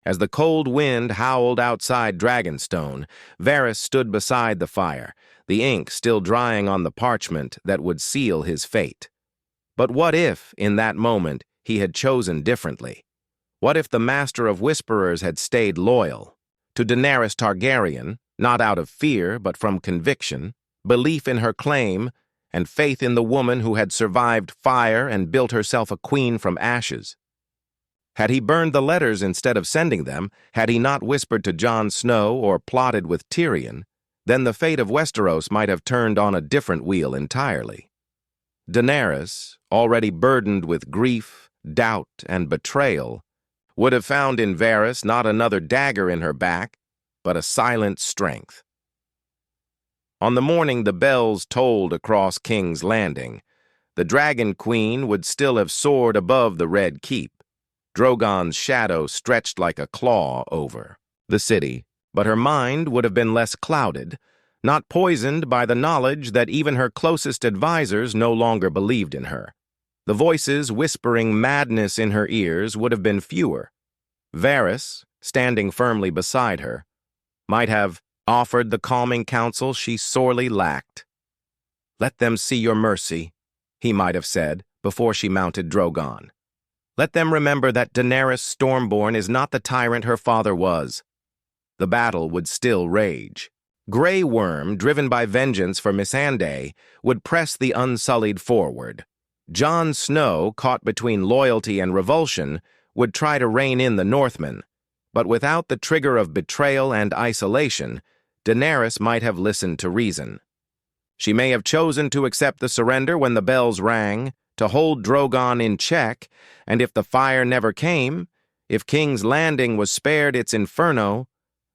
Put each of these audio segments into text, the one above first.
As the cold wind howled outside Dragonstone, Varys stood beside the fire, the ink still drying on the parchment that would seal his fate. But what if, in that moment, he had chosen differently? What if the Master of Whisperers had stayed loyal to Daenerys Targaryen, not out of fear but from conviction, belief in her claim, and faith in the woman who had survived fire and built herself a queen from ashes? Had he burned the letters instead of sending them, had he not whispered to Jon Snow or plotted with Tyrion, then the fate of Westeros might have turned on a different wheel entirely. Daenerys, already burdened with grief, doubt, and betrayal, would have found in Varys not another dagger in her back, but a silent strength. On the morning the bells tolled across King's Landing, the Dragon Queen would still have soared above the Red Keep, Drogon's shadow stretched like a claw over the city, but her mind would have been less clouded, not poisoned by the knowledge that even her closest advisors no longer believed in her. The voices whispering madness in her ears would have been fewer. Varys, standing firmly beside her, might have offered the calming counsel she sorely lacked. "Let them see your mercy," he might have said before she mounted Drogon. "Let them remember that Daenerys Stormborn is not the tyrant her father was." The battle would still rage. Grey Worm, driven by vengeance for Missandei, would press the Unsullied forward. Jon Snow, caught between loyalty and revulsion, would try to rein in the Northmen, but without the trigger of betrayal and isolation, Daenerys might have listened to reason. She may have chosen to accept the surrender when the bells rang, to hold Drogon in check, and if the fire never came, if King's Landing was spared its inferno,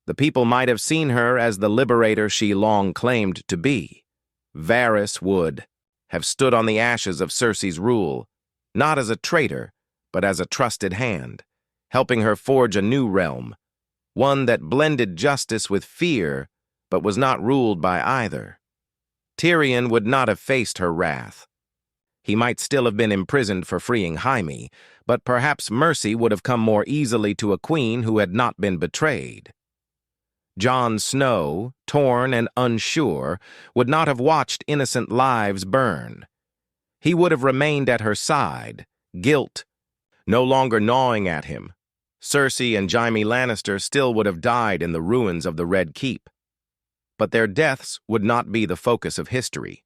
the people might have seen her as the liberator she long claimed to be. Varys would have stood on the ashes of Cersei's rule, not as a traitor, but as a trusted hand, helping her forge a new realm, one that blended justice with fear, but was not ruled by either. Tyrion would not have faced her wrath. He might still have been imprisoned for freeing Jaime, but perhaps mercy would have come more easily to a queen who had not been betrayed. Jon Snow, torn and unsure, would not have watched innocent lives burn. He would have remained at her side, guilt no longer gnawing at him. Cersei and Jaime Lannister still would have died in the ruins of the Red Keep. But their deaths would not be the focus of history.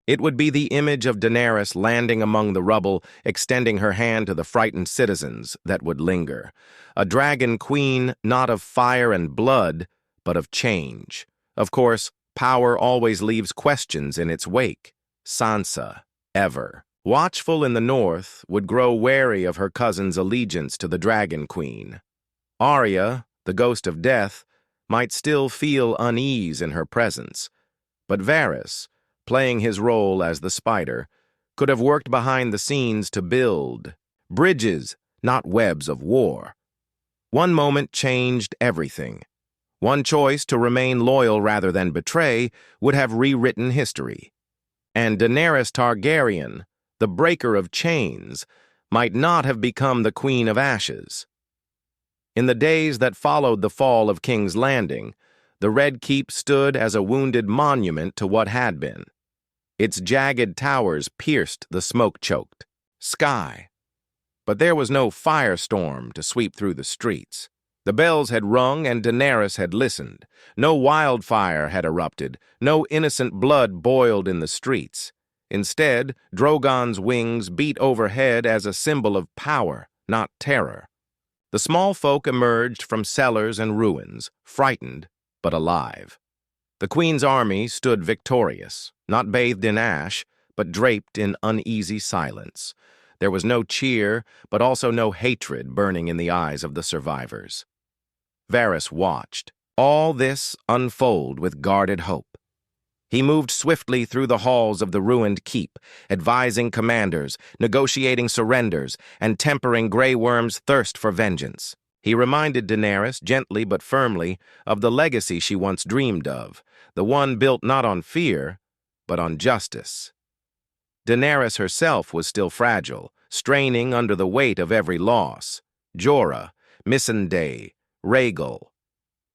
It would be the image of Daenerys landing among the rubble, extending her hand to the frightened citizens that would linger. A dragon queen not of fire and blood, but of change. Of course, power always leaves questions in its wake. Sansa, ever watchful in the north, would grow wary of her cousin's allegiance to the Dragon Queen. Arya, the ghost of death, might still feel unease in her presence, but Varys, playing his role as the spider, could have worked behind the scenes to build bridges, not webs of war. One moment changed everything. One choice to remain loyal rather than betray would have rewritten history. And Daenerys Targaryen, the breaker of chains, might not have become the Queen of Ashes. In the days that followed the fall of King's Landing, the Red Keep stood as a wounded monument to what had been. Its jagged towers pierced the smoke-choked sky. But there was no firestorm to sweep through the streets. The bells had rung and Daenerys had listened. No wildfire had erupted. No innocent blood boiled in the streets. Instead, Drogon's wings beat overhead as a symbol of power, not terror. The small folk emerged from cellars and ruins, frightened but alive. The Queen's army stood victorious, not bathed in ash, but draped in uneasy silence. There was no cheer, but also no hatred burning in the eyes of the survivors. Varys watched all this unfold with guarded hope. He moved swiftly through the halls of the ruined keep, advising commanders, negotiating surrenders, and tempering Grey Worm's thirst for vengeance. He reminded Daenerys, gently but firmly, of the legacy she once dreamed of, the one built not on fear, but on justice. Daenerys herself was still fragile, straining under the weight of every loss. Jorah, Missandei, regal.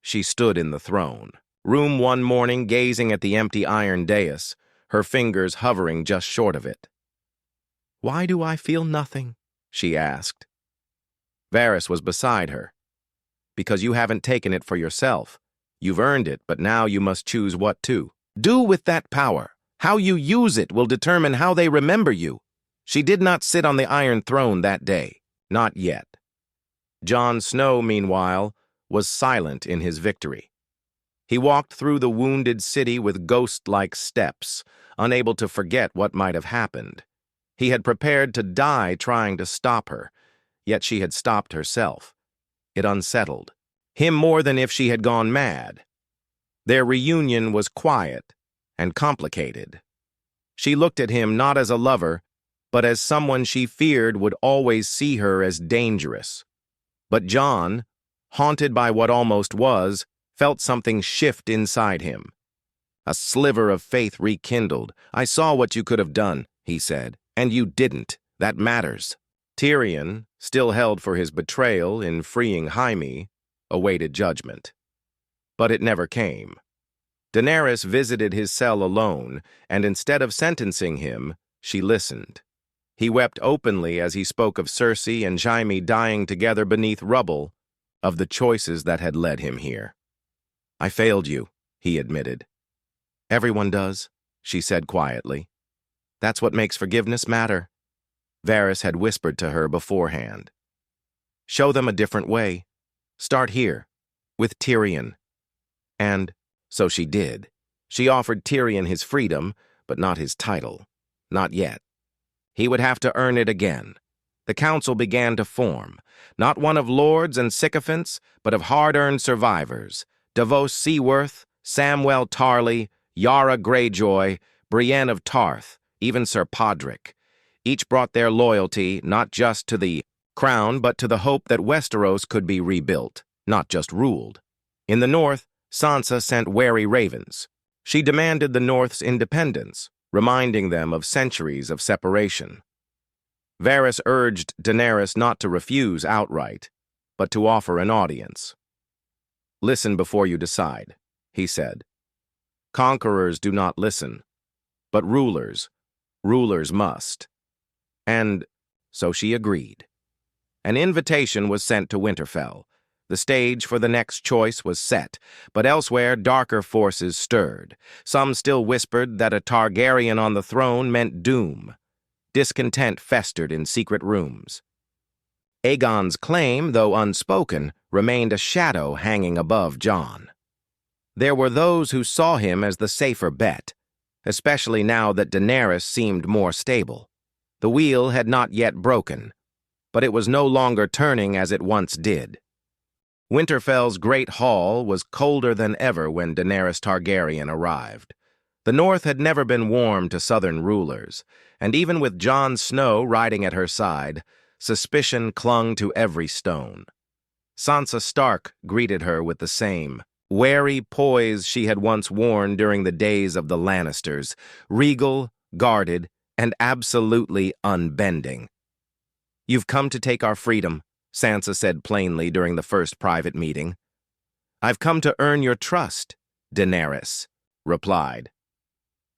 She stood in the throne room one morning, gazing at the empty iron dais, her fingers hovering just short of it. "Why do I feel nothing?" she asked. Varys was beside her. "Because you haven't taken it for yourself. You've earned it, but now you must choose what to do with that power. How you use it will determine how they remember you." She did not sit on the Iron Throne that day. Not yet. Jon Snow, meanwhile, was silent in his victory. He walked through the wounded city with ghost-like steps, unable to forget what might have happened. He had prepared to die trying to stop her, yet she had stopped herself. It unsettled him more than if she had gone mad. Their reunion was quiet and complicated. She looked at him not as a lover, but as someone she feared would always see her as dangerous. But Jon, haunted by what almost was, felt something shift inside him. A sliver of faith rekindled. "I saw what you could have done," he said, "and you didn't. That matters." Tyrion, still held for his betrayal in freeing Jaime, awaited judgment. But it never came. Daenerys visited his cell alone, and instead of sentencing him, she listened. He wept openly as he spoke of Cersei and Jaime dying together beneath rubble, of the choices that had led him here. "I failed you," he admitted. "Everyone does," she said quietly. "That's what makes forgiveness matter." Varys had whispered to her beforehand. "Show them a different way. Start here, with Tyrion." And so she did. She offered Tyrion his freedom, but not his title. Not yet. He would have to earn it again. The council began to form, not one of lords and sycophants, but of hard-earned survivors. Davos Seaworth, Samwell Tarly, Yara Greyjoy, Brienne of Tarth, even Sir Podrick. Each brought their loyalty not just to the crown, but to the hope that Westeros could be rebuilt, not just ruled. In the north, Sansa sent wary ravens. She demanded the North's independence, reminding them of centuries of separation. Varys urged Daenerys not to refuse outright, but to offer an audience. "Listen before you decide," he said. "Conquerors do not listen, but rulers must." And so she agreed. An invitation was sent to Winterfell. The stage for the next choice was set, but elsewhere darker forces stirred. Some still whispered that a Targaryen on the throne meant doom. Discontent festered in secret rooms. Aegon's claim, though unspoken, remained a shadow hanging above Jon. There were those who saw him as the safer bet, especially now that Daenerys seemed more stable. The wheel had not yet broken, but it was no longer turning as it once did. Winterfell's great hall was colder than ever when Daenerys Targaryen arrived. The North had never been warm to southern rulers, and even with Jon Snow riding at her side, suspicion clung to every stone. Sansa Stark greeted her with the same wary poise she had once worn during the days of the Lannisters, regal, guarded, and absolutely unbending. "You've come to take our freedom," Sansa said plainly during the first private meeting. "I've come to earn your trust," Daenerys replied.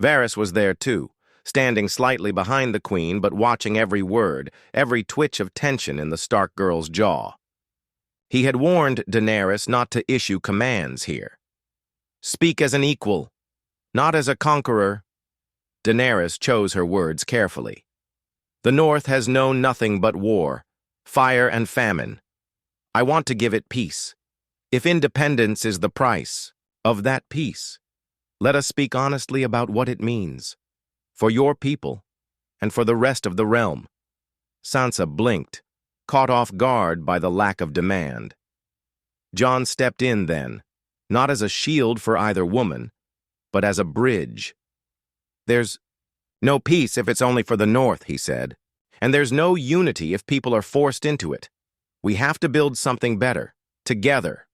Varys was there too, standing slightly behind the queen but watching every word, every twitch of tension in the Stark girl's jaw. He had warned Daenerys not to issue commands here. "Speak as an equal, not as a conqueror." Daenerys chose her words carefully. "The North has known nothing but war, fire and famine. I want to give it peace. If independence is the price of that peace, let us speak honestly about what it means. For your people, and for the rest of the realm." Sansa blinked, caught off guard by the lack of demand. Jon stepped in then, not as a shield for either woman, but as a bridge. "There's no peace if it's only for the North," he said. "And there's no unity if people are forced into it. We have to build something better, together."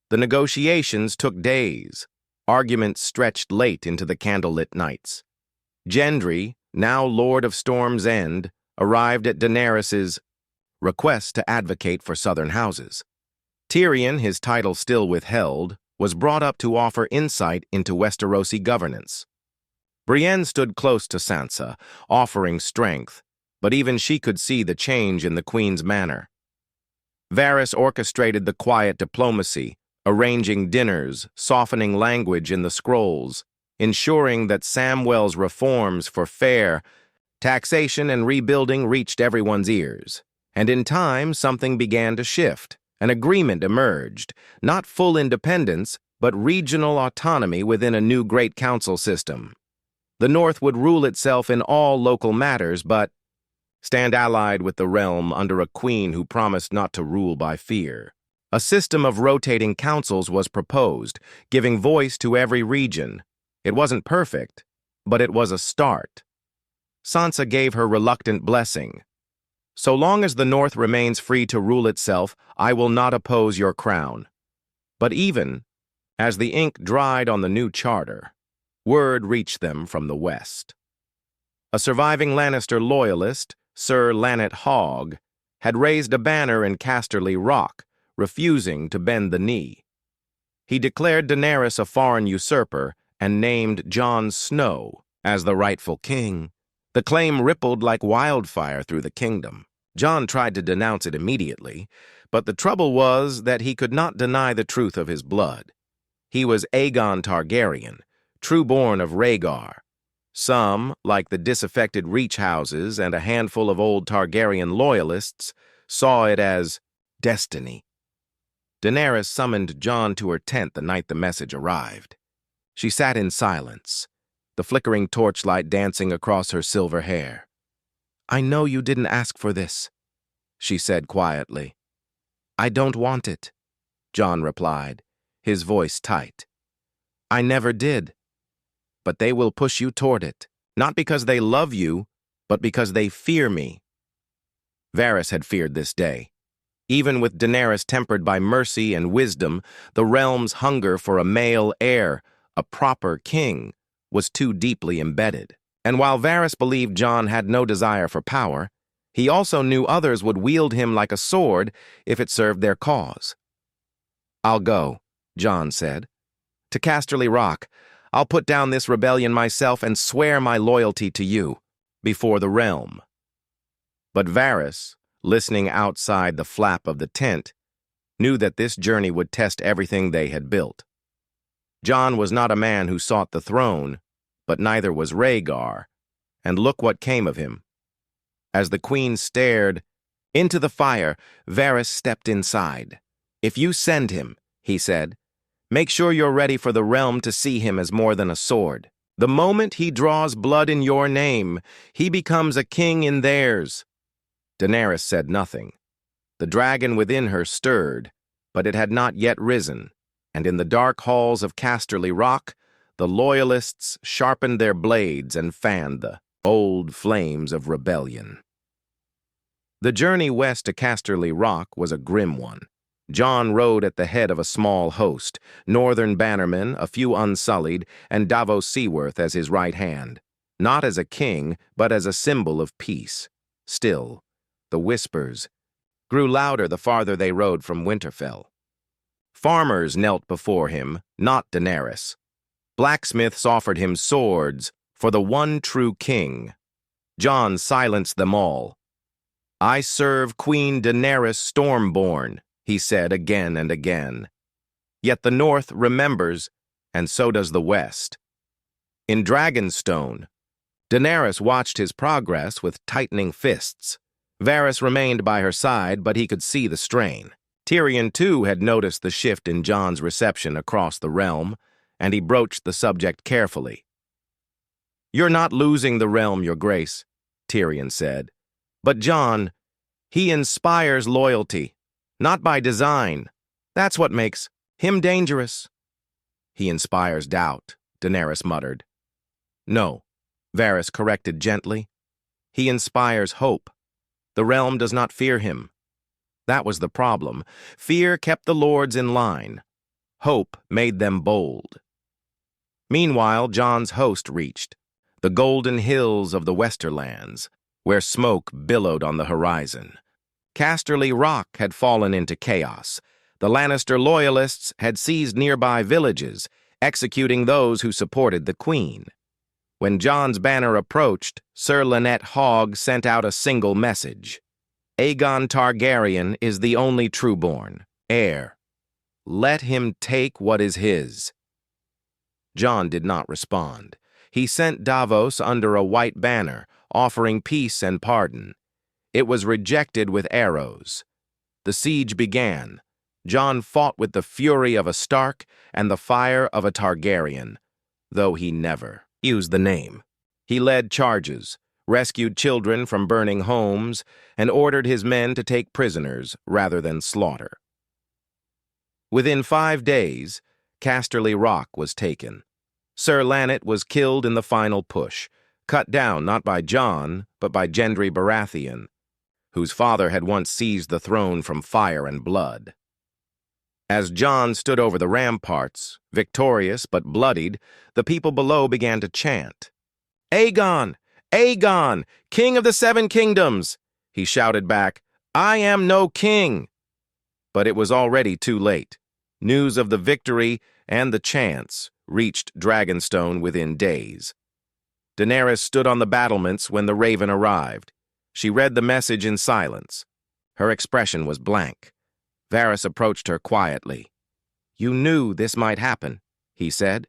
The negotiations took days. Arguments stretched late into the candlelit nights. Gendry, now Lord of Storm's End, arrived at Daenerys's requests to advocate for southern houses. Tyrion, his title still withheld, was brought up to offer insight into Westerosi governance. Brienne stood close to Sansa, offering strength, but even she could see the change in the Queen's manner. Varys orchestrated the quiet diplomacy, arranging dinners, softening language in the scrolls, ensuring that Samwell's reforms for fair taxation and rebuilding reached everyone's ears. And in time, something began to shift. An agreement emerged, not full independence, but regional autonomy within a new Great Council system. The North would rule itself in all local matters, but stand allied with the realm under a queen who promised not to rule by fear. A system of rotating councils was proposed, giving voice to every region. It wasn't perfect, but it was a start. Sansa gave her reluctant blessing. So long as the North remains free to rule itself, I will not oppose your crown. But even as the ink dried on the new charter, word reached them from the West. A surviving Lannister loyalist, Sir Lannet Hogg, had raised a banner in Casterly Rock, refusing to bend the knee. He declared Daenerys a foreign usurper and named Jon Snow as the rightful king. The claim rippled like wildfire through the kingdom. Jon tried to denounce it immediately, but the trouble was that he could not deny the truth of his blood. He was Aegon Targaryen, true-born of Rhaegar. Some, like the disaffected Reach houses and a handful of old Targaryen loyalists, saw it as destiny. Daenerys summoned Jon to her tent the night the message arrived. She sat in silence, the flickering torchlight dancing across her silver hair. "I know you didn't ask for this," she said quietly. "I don't want it," Jon replied, his voice tight. "I never did. But they will push you toward it, not because they love you, but because they fear me." Varys had feared this day. Even with Daenerys tempered by mercy and wisdom, the realm's hunger for a male heir, a proper king, was too deeply embedded. And while Varys believed Jon had no desire for power, he also knew others would wield him like a sword if it served their cause. "I'll go," Jon said. "To Casterly Rock. I'll put down this rebellion myself and swear my loyalty to you, before the realm." But Varys, listening outside the flap of the tent, knew that this journey would test everything they had built. Jon was not a man who sought the throne, but neither was Rhaegar, and look what came of him. As the queen stared into the fire, Varys stepped inside. "If you send him," he said, "make sure you're ready for the realm to see him as more than a sword. The moment he draws blood in your name, he becomes a king in theirs." Daenerys said nothing. The dragon within her stirred, but it had not yet risen, and in the dark halls of Casterly Rock, the loyalists sharpened their blades and fanned the old flames of rebellion. The journey west to Casterly Rock was a grim one. Jon rode at the head of a small host, northern bannermen, a few unsullied, and Davos Seaworth as his right hand, not as a king, but as a symbol of peace. Still, the whispers grew louder the farther they rode from Winterfell. Farmers knelt before him, not Daenerys. Blacksmiths offered him swords for the one true king. Jon silenced them all. "I serve Queen Daenerys Stormborn," he said again and again. Yet the North remembers, and so does the West. In Dragonstone, Daenerys watched his progress with tightening fists. Varys remained by her side, but he could see the strain. Tyrion, too, had noticed the shift in Jon's reception across the realm, and he broached the subject carefully. "You're not losing the realm, Your Grace," Tyrion said. "But Jon, he inspires loyalty, not by design. That's what makes him dangerous." "He inspires doubt," Daenerys muttered. "No," Varys corrected gently. "He inspires hope. The realm does not fear him." That was the problem. Fear kept the lords in line. Hope made them bold. Meanwhile, Jon's host reached the golden hills of the Westerlands, where smoke billowed on the horizon. Casterly Rock had fallen into chaos. The Lannister loyalists had seized nearby villages, executing those who supported the Queen. When Jon's banner approached, Sir Lynette Hogg sent out a single message. Aegon Targaryen is the only trueborn heir. Let him take what is his. Jon did not respond. He sent Davos under a white banner, offering peace and pardon. It was rejected with arrows. The siege began. Jon fought with the fury of a Stark and the fire of a Targaryen, though he never used the name. He led charges, rescued children from burning homes, and ordered his men to take prisoners rather than slaughter. Within 5 days, Casterly Rock was taken. Sir Lannet was killed in the final push, cut down not by Jon, but by Gendry Baratheon, whose father had once seized the throne from fire and blood. As Jon stood over the ramparts, victorious but bloodied, the people below began to chant. "Aegon! Aegon! King of the 7 kingdoms!" He shouted back, "I am no king!" But it was already too late. News of the victory and the chants reached Dragonstone within days. Daenerys stood on the battlements when the Raven arrived. She read the message in silence. Her expression was blank. Varys approached her quietly. "You knew this might happen," he said.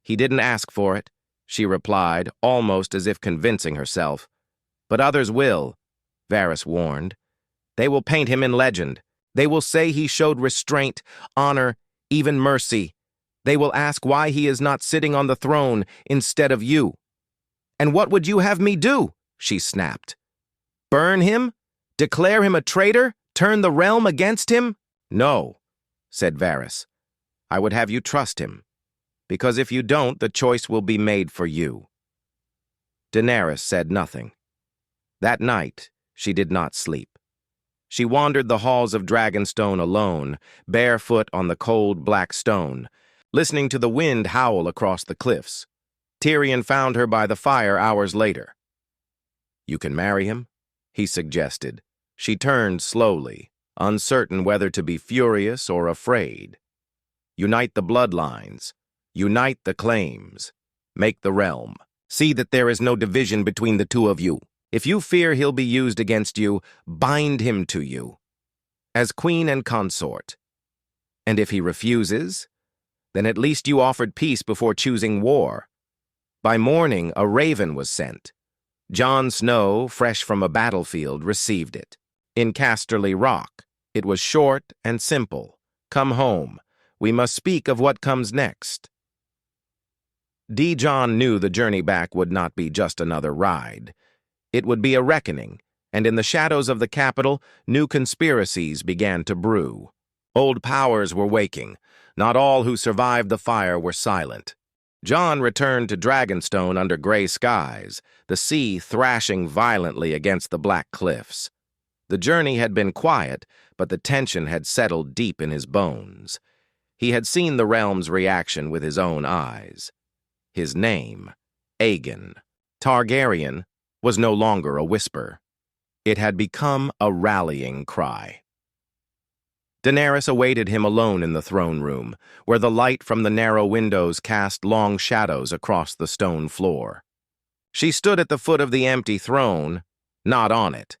"He didn't ask for it," she replied, almost as if convincing herself. "But others will," Varys warned. "They will paint him in legend. They will say he showed restraint, honor, even mercy. They will ask why he is not sitting on the throne instead of you." "And what would you have me do?" she snapped. "Burn him? Declare him a traitor? Turn the realm against him?" "No," said Varys. "I would have you trust him, because if you don't, the choice will be made for you." Daenerys said nothing. That night, she did not sleep. She wandered the halls of Dragonstone alone, barefoot on the cold black stone, listening to the wind howl across the cliffs. Tyrion found her by the fire hours later. "You can marry him?" he suggested. She turned slowly, uncertain whether to be furious or afraid. "Unite the bloodlines. Unite the claims. Make the realm. See that there is no division between the two of you. If you fear he'll be used against you, bind him to you, as queen and consort. And if he refuses, then at least you offered peace before choosing war." By morning, a raven was sent. Jon Snow, fresh from a battlefield, received it. In Casterly Rock, it was short and simple. "Come home. We must speak of what comes next." Jon knew the journey back would not be just another ride. It would be a reckoning, and in the shadows of the capital, new conspiracies began to brew. Old powers were waking. Not all who survived the fire were silent. Jon returned to Dragonstone under gray skies, the sea thrashing violently against the black cliffs. The journey had been quiet, but the tension had settled deep in his bones. He had seen the realm's reaction with his own eyes. His name, Aegon Targaryen, was no longer a whisper. It had become a rallying cry. Daenerys awaited him alone in the throne room, where the light from the narrow windows cast long shadows across the stone floor. She stood at the foot of the empty throne, not on it.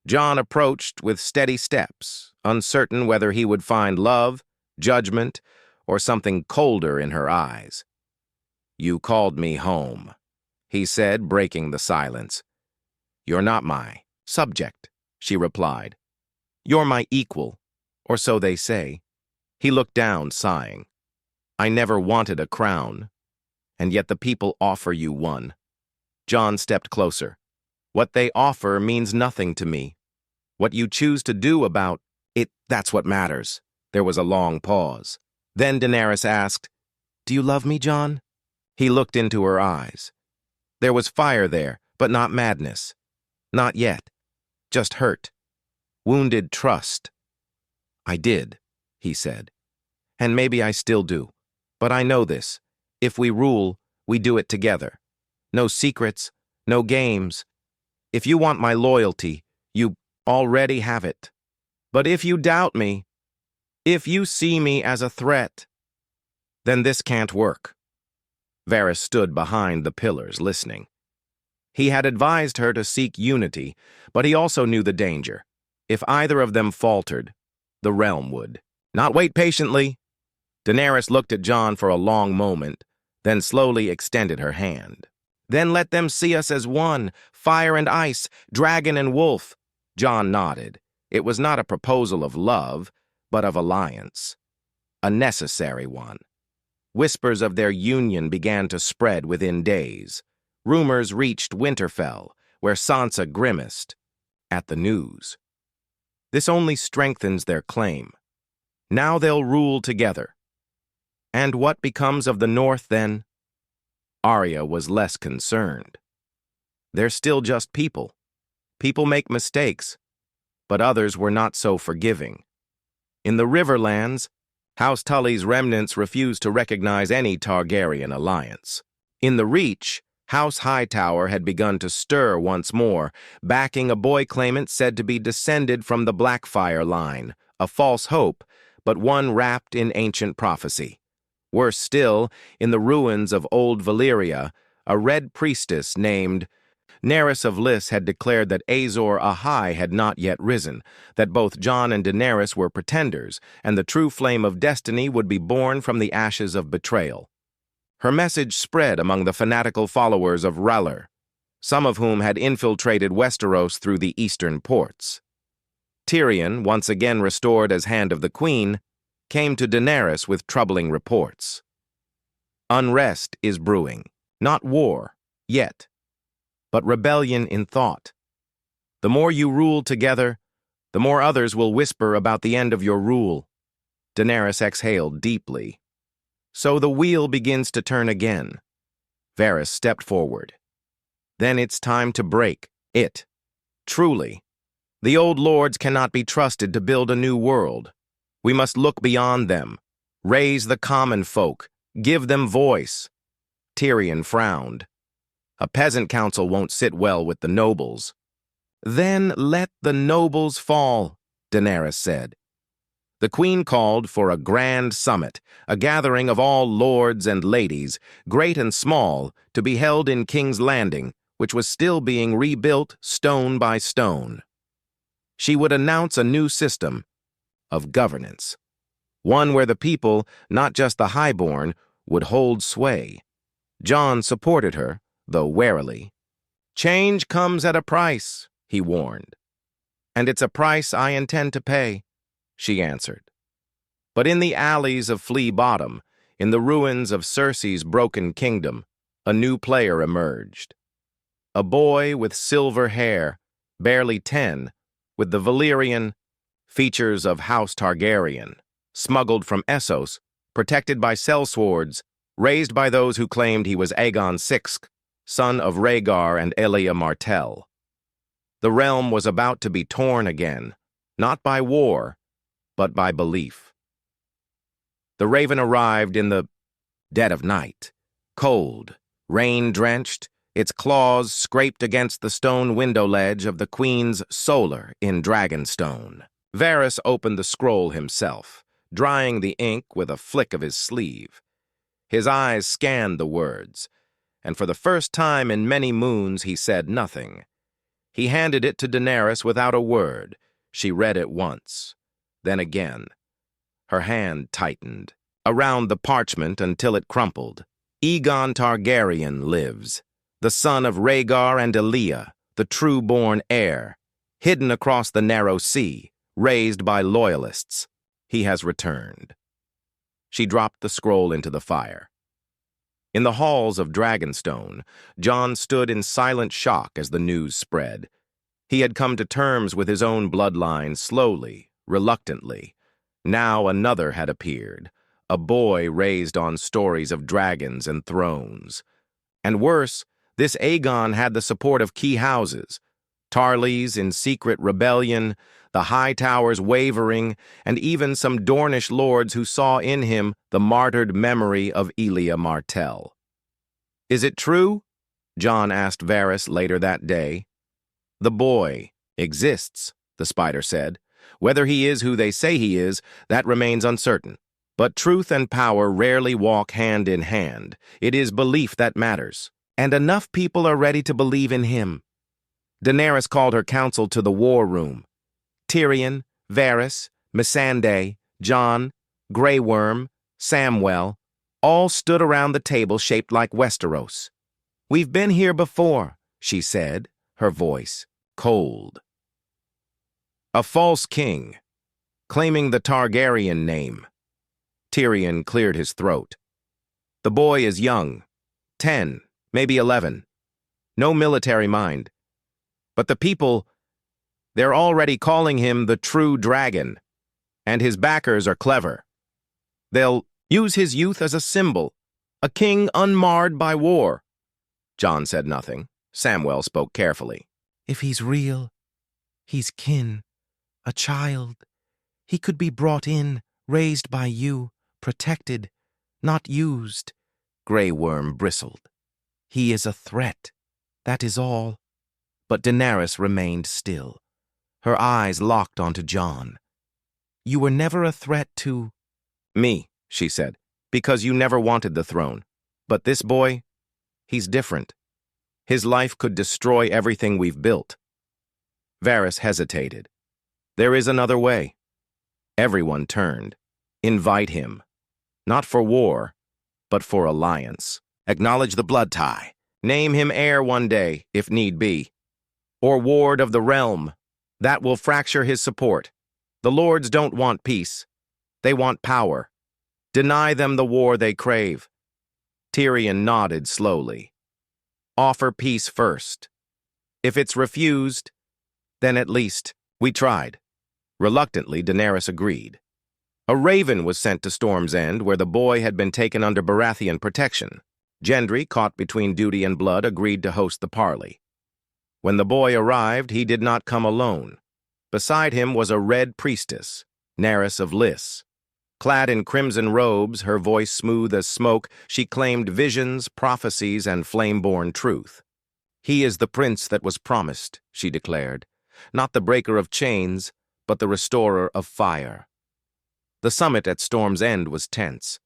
Jon approached with steady steps, uncertain whether he would find love, judgment, or something colder in her eyes. "You called me home," he said, breaking the silence. "You're not my subject," she replied. "You're my equal, or so they say." He looked down, sighing. "I never wanted a crown, and yet the people offer you one." Jon stepped closer. "What they offer means nothing to me. What you choose to do about it, that's what matters." There was a long pause. Then Daenerys asked, "Do you love me, Jon?" He looked into her eyes. There was fire there, but not madness. Not yet. Just hurt. Wounded trust. "I did," he said. "And maybe I still do. But I know this. If we rule, we do it together. No secrets, no games. If you want my loyalty, you already have it. But if you doubt me, if you see me as a threat, then this can't work." Varys stood behind the pillars, listening. He had advised her to seek unity, but he also knew the danger. If either of them faltered, the realm would. "Not wait patiently." Daenerys looked at Jon for a long moment, then slowly extended her hand. "Then let them see us as one, fire and ice, dragon and wolf." Jon nodded. It was not a proposal of love, but of alliance. A necessary one. Whispers of their union began to spread within days. Rumors reached Winterfell, where Sansa grimaced at the news. This only strengthens their claim. Now they'll rule together. And what becomes of the North then? Arya was less concerned. They're still just people. People make mistakes, but others were not so forgiving. In the Riverlands, House Tully's remnants refused to recognize any Targaryen alliance. In the Reach, House Hightower had begun to stir once more, backing a boy claimant said to be descended from the Blackfyre line, a false hope, but one wrapped in ancient prophecy. Worse still, in the ruins of Old Valyria, a red priestess named Daenerys of Lys had declared that Azor Ahai had not yet risen, that both Jon and Daenerys were pretenders, and the true flame of destiny would be born from the ashes of betrayal. Her message spread among the fanatical followers of R'hllor, some of whom had infiltrated Westeros through the eastern ports. Tyrion, once again restored as Hand of the Queen, came to Daenerys with troubling reports. Unrest is brewing, not war, yet, but rebellion in thought. The more you rule together, the more others will whisper about the end of your rule. Daenerys exhaled deeply. So the wheel begins to turn again. Varys stepped forward. Then it's time to break it. Truly, the old lords cannot be trusted to build a new world. We must look beyond them, raise the common folk, give them voice. Tyrion frowned. A peasant council won't sit well with the nobles. Then let the nobles fall, Daenerys said. The queen called for a grand summit, a gathering of all lords and ladies, great and small, to be held in King's Landing, which was still being rebuilt stone by stone. She would announce a new system of governance, one where the people, not just the highborn, would hold sway. Jon supported her, though warily. "Change comes at a price," he warned. "And it's a price I intend to pay," she answered. But in the alleys of Flea Bottom, in the ruins of Cersei's broken kingdom, a new player emerged. A boy with silver hair, barely 10, with the Valyrian features of House Targaryen, smuggled from Essos, protected by sellswords, raised by those who claimed he was Aegon VI, son of Rhaegar and Elia Martell. The realm was about to be torn again, not by war, but by belief. The Raven arrived in the dead of night, cold, rain-drenched, its claws scraped against the stone window ledge of the Queen's solar in Dragonstone. Varys opened the scroll himself, drying the ink with a flick of his sleeve. His eyes scanned the words, and for the first time in many moons he said nothing. He handed it to Daenerys without a word. She read it once, then again. Her hand tightened around the parchment until it crumpled. Aegon Targaryen lives, the son of Rhaegar and Elia, the true-born heir, hidden across the narrow sea, raised by loyalists. He has returned. She dropped the scroll into the fire. In the halls of Dragonstone, Jon stood in silent shock as the news spread. He had come to terms with his own bloodline slowly, reluctantly. Now another had appeared, a boy raised on stories of dragons and thrones. And worse, this Aegon had the support of key houses, Tarlys in secret rebellion, the Hightowers wavering, and even some Dornish lords who saw in him the martyred memory of Elia Martell. "Is it true?" Jon asked Varys later that day. "The boy exists," the spider said. Whether he is who they say he is, that remains uncertain. But truth and power rarely walk hand in hand. It is belief that matters. And enough people are ready to believe in him. Daenerys called her council to the war room. Tyrion, Varys, Missandei, Jon, Grey Worm, Samwell, all stood around the table shaped like Westeros. "We've been here before," she said, her voice cold. "A false king, claiming the Targaryen name." Tyrion cleared his throat. "The boy is young, 10, maybe 11. No military mind. But the people, they're already calling him the true dragon, and his backers are clever. They'll use his youth as a symbol, a king unmarred by war." Jon said nothing. Samwell spoke carefully. "If he's real, he's kin, a child. He could be brought in, raised by you, protected, not used." Grey Worm bristled. "He is a threat, that is all." But Daenerys remained still. Her eyes locked onto Jon. "You were never a threat to—" "Me," she said, "because you never wanted the throne. But this boy, he's different. His life could destroy everything we've built." Varys hesitated. "There is another way." Everyone turned. "Invite him. Not for war, but for alliance. Acknowledge the blood tie. Name him heir one day, if need be. Or ward of the realm. That will fracture his support. The lords don't want peace. They want power. Deny them the war they crave." Tyrion nodded slowly. "Offer peace first. If it's refused, then at least we tried." Reluctantly, Daenerys agreed. A raven was sent to Storm's End, where the boy had been taken under Baratheon protection. Gendry, caught between duty and blood, agreed to host the parley. When the boy arrived, he did not come alone. Beside him was a red priestess, Daenerys of Lys. Clad in crimson robes, her voice smooth as smoke, she claimed visions, prophecies, and flame-born truth. "He is the prince that was promised," she declared. "Not the breaker of chains, but the restorer of fire." The summit at Storm's End was tense.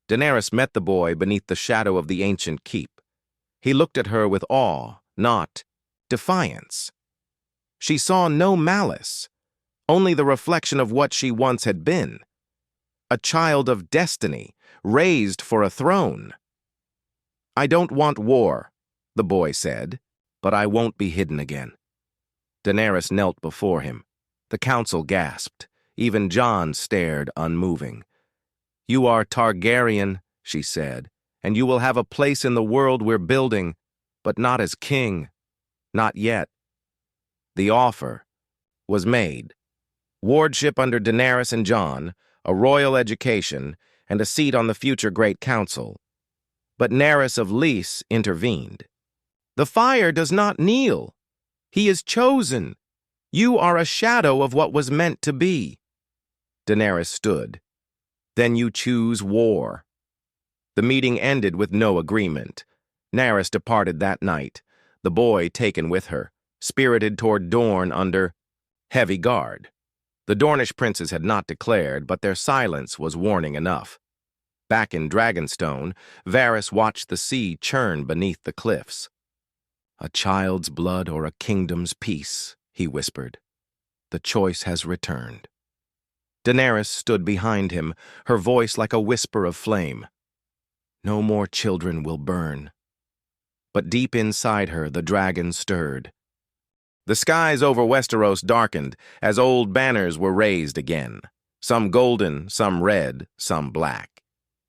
Daenerys met the boy beneath the shadow of the ancient keep. He looked at her with awe, not defiance. She saw no malice, only the reflection of what she once had been. A child of destiny, raised for a throne. "I don't want war," the boy said, "but I won't be hidden again." Daenerys knelt before him. The council gasped. Even Jon stared, unmoving. "You are Targaryen," she said, "and you will have a place in the world we're building, but not as king. Not yet." The offer was made. Wardship under Daenerys and Jon, a royal education, and a seat on the future Great Council. But Daenerys of Lys intervened. "The fire does not kneel. He is chosen. You are a shadow of what was meant to be." Daenerys stood. "Then you choose war." The meeting ended with no agreement. Daenerys departed that night, the boy taken with her, spirited toward Dorne under heavy guard. The Dornish princes had not declared, but their silence was warning enough. Back in Dragonstone, Varys watched the sea churn beneath the cliffs. "A child's blood or a kingdom's peace," he whispered. "The choice has returned." Daenerys stood behind him, her voice like a whisper of flame. "No more children will burn." But deep inside her, the dragon stirred. The skies over Westeros darkened as old banners were raised again, some golden, some red, some black.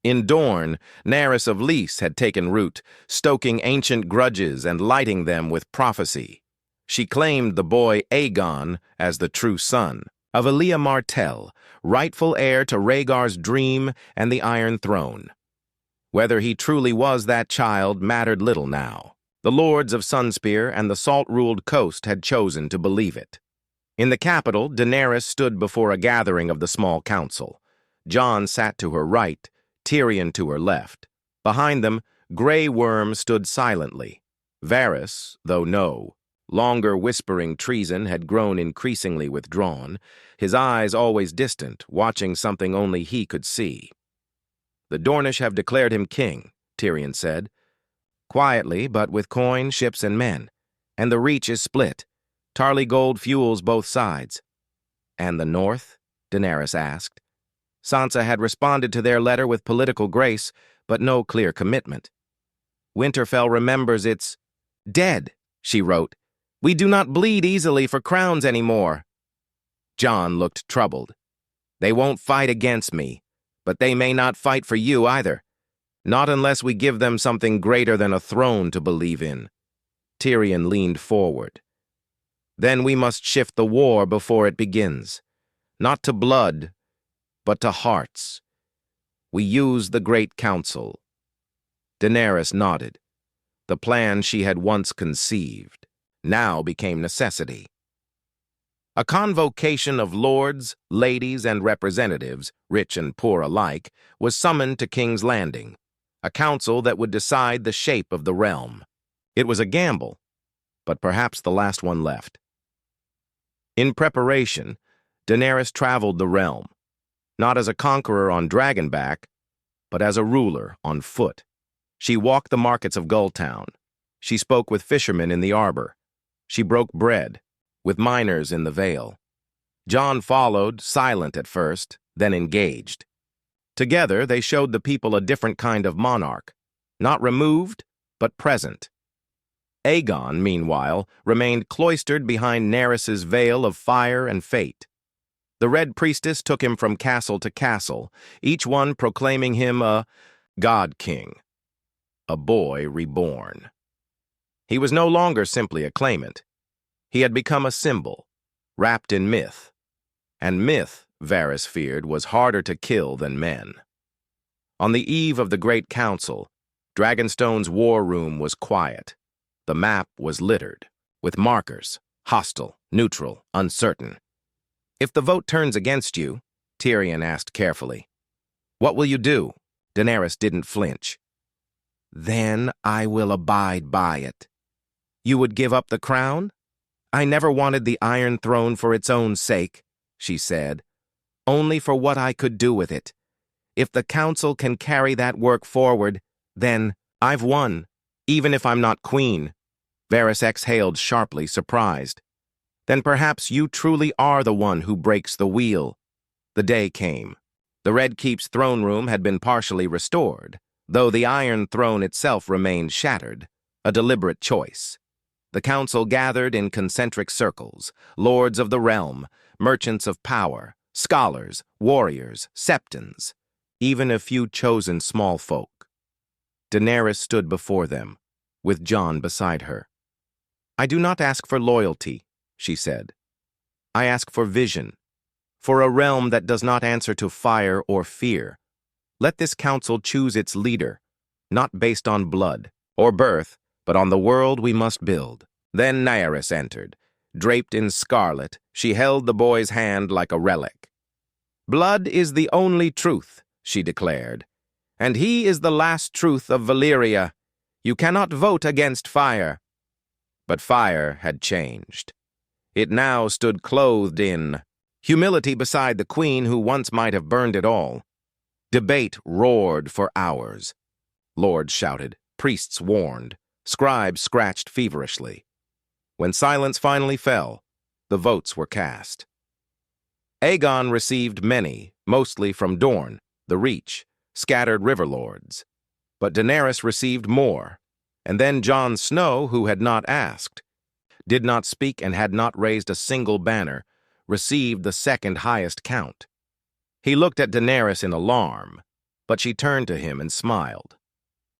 In Dorne, Daenerys of Lys had taken root, stoking ancient grudges and lighting them with prophecy. She claimed the boy Aegon as the true son of Elia Martell, rightful heir to Rhaegar's dream and the Iron Throne. Whether he truly was that child mattered little now. The lords of Sunspear and the salt-ruled coast had chosen to believe it. In the capital, Daenerys stood before a gathering of the small council. Jon sat to her right, Tyrion to her left. Behind them, Grey Worm stood silently. Varys, though no, longer whispering treason had grown increasingly withdrawn, his eyes always distant, watching something only he could see. "The Dornish have declared him king," Tyrion said. "Quietly, but with coin, ships, and men. And the Reach is split. Tarly gold fuels both sides." "And the North?" Daenerys asked. Sansa had responded to their letter with political grace, but no clear commitment. "Winterfell remembers it's dead," she wrote. "We do not bleed easily for crowns anymore." Jon looked troubled. "They won't fight against me, but they may not fight for you either. Not unless we give them something greater than a throne to believe in." Tyrion leaned forward. "Then we must shift the war before it begins. Not to blood, but to hearts. We use the Great Council." Daenerys nodded. The plan she had once conceived now became necessity. A convocation of lords, ladies, and representatives, rich and poor alike, was summoned to King's Landing, a council that would decide the shape of the realm. It was a gamble, but perhaps the last one left. In preparation, Daenerys traveled the realm, not as a conqueror on dragonback, but as a ruler on foot. She walked the markets of Gulltown. She spoke with fishermen in the arbor. She broke bread with miners in the Vale. Jon followed, silent at first, then engaged. Together, they showed the people a different kind of monarch, not removed, but present. Aegon, meanwhile, remained cloistered behind Nerys's veil of fire and fate. The Red Priestess took him from castle to castle, each one proclaiming him a God King, a boy reborn. He was no longer simply a claimant. He had become a symbol, wrapped in myth. And myth, Varys feared, was harder to kill than men. On the eve of the Great Council, Dragonstone's war room was quiet. The map was littered with markers, hostile, neutral, uncertain. "If the vote turns against you," Tyrion asked carefully, "what will you do?" Daenerys didn't flinch. "Then I will abide by it." "You would give up the crown?" "I never wanted the Iron Throne for its own sake," she said, "only for what I could do with it. If the council can carry that work forward, then I've won, even if I'm not queen." Varys exhaled sharply, surprised. "Then perhaps you truly are the one who breaks the wheel." The day came. The Red Keep's throne room had been partially restored, though the Iron Throne itself remained shattered, a deliberate choice. The council gathered in concentric circles, lords of the realm, merchants of power, scholars, warriors, septons, even a few chosen small folk. Daenerys stood before them, with Jon beside her. "I do not ask for loyalty," she said. "I ask for vision, for a realm that does not answer to fire or fear. Let this council choose its leader, not based on blood or birth, but on the world we must build." Then Daenerys entered. Draped in scarlet, she held the boy's hand like a relic. "Blood is the only truth," she declared, "and he is the last truth of Valyria. You cannot vote against fire." But fire had changed. It now stood clothed in humility beside the queen who once might have burned it all. Debate roared for hours. Lords shouted, priests warned, scribes scratched feverishly. When silence finally fell, the votes were cast. Aegon received many, mostly from Dorne, the Reach, scattered river lords. But Daenerys received more, and then Jon Snow, who had not asked, did not speak and had not raised a single banner, received the second highest count. He looked at Daenerys in alarm, but she turned to him and smiled.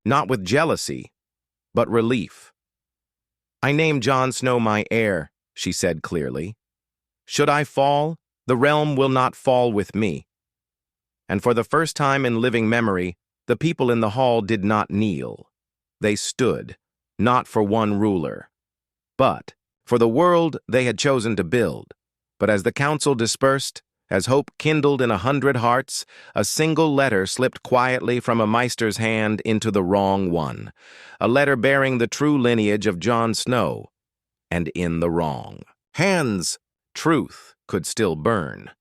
Not with jealousy, but relief. "I name Jon Snow my heir," she said clearly. "Should I fall, the realm will not fall with me." And for the first time in living memory, the people in the hall did not kneel. They stood, not for one ruler, but for the world they had chosen to build. But as the council dispersed, as hope kindled in 100 hearts, a single letter slipped quietly from a maester's hand into the wrong one. A letter bearing the true lineage of Jon Snow. and in the wrong. Hands, truth could still burn.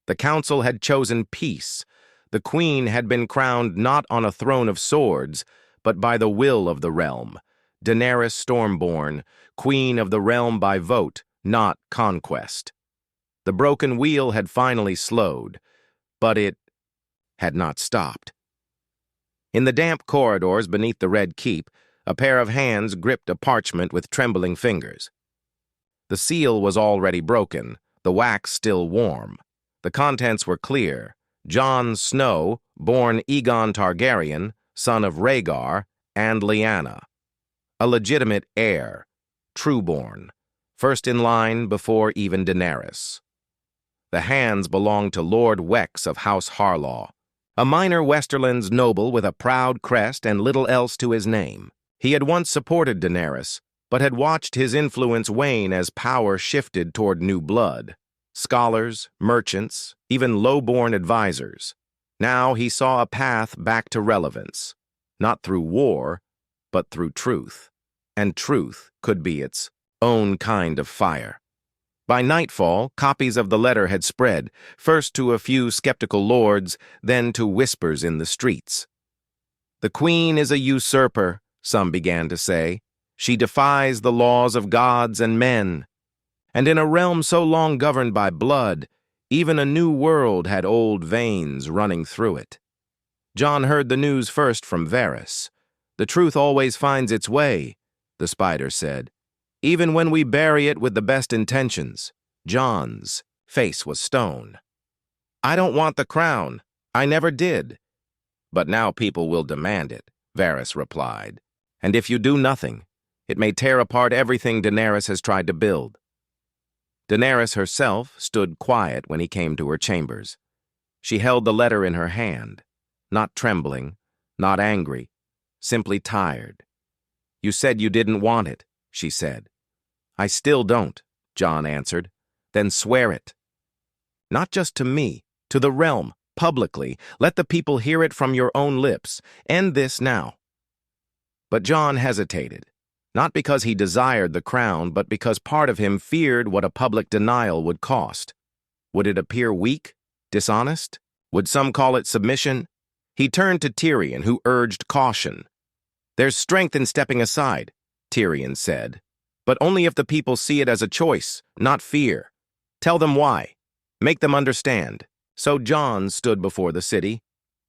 The council had chosen peace. The queen had been crowned not on a throne of swords, but by the will of the realm. Daenerys Stormborn, queen of the realm by vote, not conquest. The broken wheel had finally slowed, but it had not stopped. In the damp corridors beneath the Red Keep, a pair of hands gripped a parchment with trembling fingers. The seal was already broken, the wax still warm. The contents were clear. Jon Snow, born Aegon Targaryen, son of Rhaegar and Lyanna. A legitimate heir, trueborn, first in line before even Daenerys. The hands belonged to Lord Wex of House Harlaw, a minor Westerlands noble with a proud crest and little else to his name. He had once supported Daenerys, but had watched his influence wane as power shifted toward new blood. Scholars, merchants, even low-born advisors. Now he saw a path back to relevance, not through war, but through truth. And truth could be its own kind of fire. By nightfall, copies of the letter had spread, first to a few skeptical lords, then to whispers in the streets. "The queen is a usurper," some began to say. "She defies the laws of gods and men." And in a realm so long governed by blood, even a new world had old veins running through it. Jon heard the news first from Varys. "The truth always finds its way," the spider said. "Even when we bury it with the best intentions." Jon's face was stone. "I don't want the crown. I never did." "But now people will demand it," Varys replied. "And if you do nothing, it may tear apart everything Daenerys has tried to build." Daenerys herself stood quiet when he came to her chambers. She held the letter in her hand, not trembling, not angry, simply tired. "You said you didn't want it," she said. "I still don't," Jon answered. "Then swear it." "Not just to me, to the realm, publicly. Let the people hear it from your own lips. End this now." But Jon hesitated. Not because he desired the crown, but because part of him feared what a public denial would cost. Would it appear weak, dishonest? Would some call it submission? He turned to Tyrion, who urged caution. "There's strength in stepping aside," Tyrion said. "But only if the people see it as a choice, not fear. Tell them why. Make them understand." So Jon stood before the city,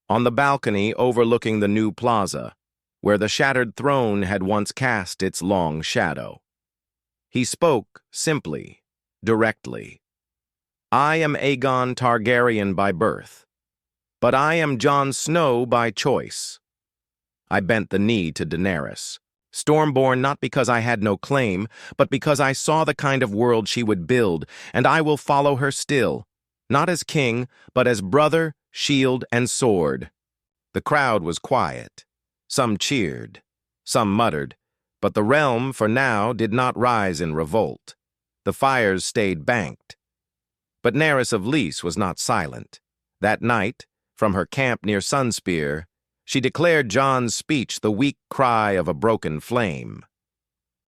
on the balcony overlooking the new plaza, where the shattered throne had once cast its long shadow. He spoke simply, directly. "I am Aegon Targaryen by birth, but I am Jon Snow by choice." I bent the knee to Daenerys, Stormborn not because I had no claim, but because I saw the kind of world she would build, and I will follow her still, not as king, but as brother, shield, and sword. The crowd was quiet. Some cheered, some muttered, but the realm, for now, did not rise in revolt. The fires stayed banked. But Daenerys of Lys was not silent. That night, from her camp near Sunspear, she declared Jon's speech the weak cry of a broken flame.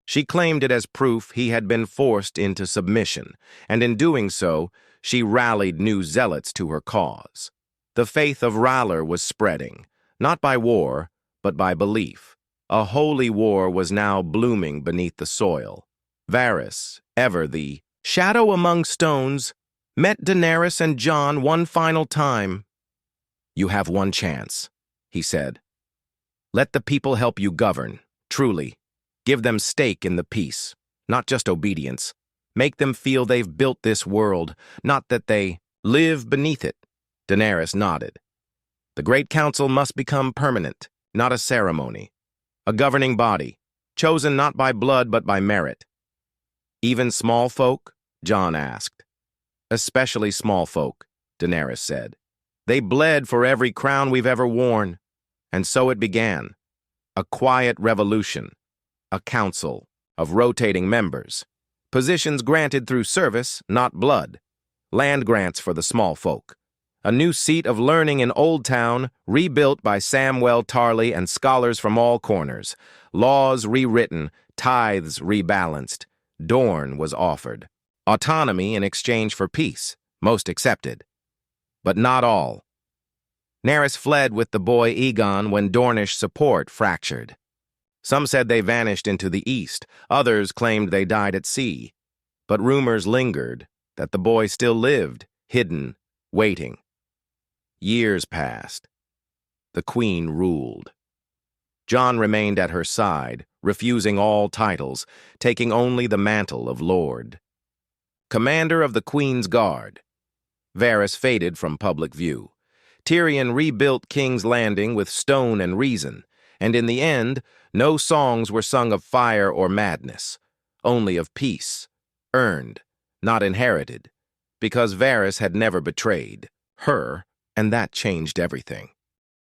She claimed it as proof he had been forced into submission, and in doing so, she rallied new zealots to her cause. The faith of R'hllor was spreading, not by war, but by belief. A holy war was now blooming beneath the soil. Varys, ever the shadow among stones, met Daenerys and Jon one final time. "You have one chance," he said. "Let the people help you govern, truly. Give them stake in the peace, not just obedience. Make them feel they've built this world, not that they live beneath it." Daenerys nodded. "The Great Council must become permanent, not a ceremony. A governing body, chosen not by blood but by merit." "Even small folk?" Jon asked. "Especially small folk," Daenerys said. "They bled for every crown we've ever worn." And so it began. A quiet revolution. A council of rotating members. Positions granted through service, not blood. Land grants for the small folk. A new seat of learning in Old Town, rebuilt by Samwell Tarly and scholars from all corners. Laws rewritten, tithes rebalanced. Dorne was offered. Autonomy in exchange for peace, most accepted. But not all. Daenerys fled with the boy Aegon when Dornish support fractured. Some said they vanished into the east, others claimed they died at sea. But rumors lingered that the boy still lived, hidden, waiting. Years passed. The queen ruled. Jon remained at her side, refusing all titles, taking only the mantle of lord. Commander of the Queen's Guard. Varys faded from public view. Tyrion rebuilt King's Landing with stone and reason, and in the end, no songs were sung of fire or madness, only of peace, earned, not inherited, because Varys had never betrayed her, and that changed everything.